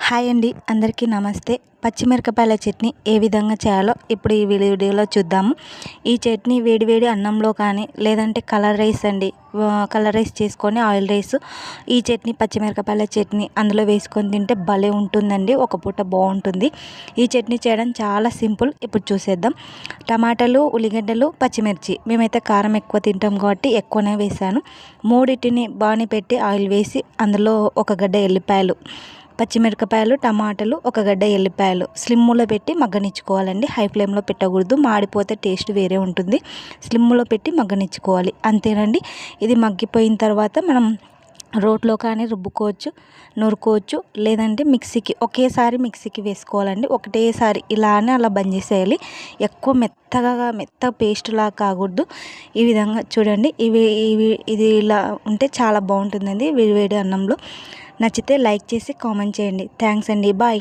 Hi అండి, అందరికీ నమస్తే. పచ్చిమిరపకాయల చట్నీ ఏ విధంగా చేయాలో ఇప్పుడు ఈ వీడియోలో చూద్దాము. ఈ చట్నీ వేడివేడి అన్నంలో కానీ లేదంటే కలర్ రైస్ అండి, కలర్ రైస్ చేసుకొని ఆయిల్ రైస్ ఈ చట్నీ పచ్చిమిరపకాయల చట్నీ అందులో వేసుకొని తింటే భలే ఉంటుందండి. ఒక పూట బాగుంటుంది. ఈ చట్నీ చేయడం చాలా సింపుల్. ఇప్పుడు చూసేద్దాం. టమాటాలు, ఉల్లిగడ్డలు, పచ్చిమిర్చి, మేమైతే కారం ఎక్కువ తింటాం కాబట్టి ఎక్కువనే వేసాను. మూడింటిని బాగానే పెట్టి ఆయిల్ వేసి అందులో ఒక గడ్డ ఎల్లిపాయలు, పచ్చిమిరపకాయలు, టమాటాలు, ఒక గడ్డ ఎల్లిపాయలు స్లిమ్లో పెట్టి మగ్గనిచ్చుకోవాలండి. హై ఫ్లేమ్లో పెట్టకూడదు, మాడిపోతే టేస్ట్ వేరే ఉంటుంది. స్లిమ్లో పెట్టి మగ్గనిచ్చుకోవాలి, అంతేనండి. ఇది మగ్గిపోయిన తర్వాత మనం రోట్లో కానీ రుబ్బుకోవచ్చు, నూరుకోవచ్చు, లేదంటే ఒకేసారి మిక్సీకి వేసుకోవాలండి. ఒకటేసారి ఇలానే అలా బంద్ చేసేయాలి. ఎక్కువ మెత్త పేస్ట్ లాగా కాకూడదు. ఈ విధంగా చూడండి. ఇది ఇలా ఉంటే చాలా బాగుంటుందండి వేడివేడి అన్నంలో. నచ్చితే లైక్ చేసి కామెంట్ చేయండి. థ్యాంక్స్ అండి. బాయ్.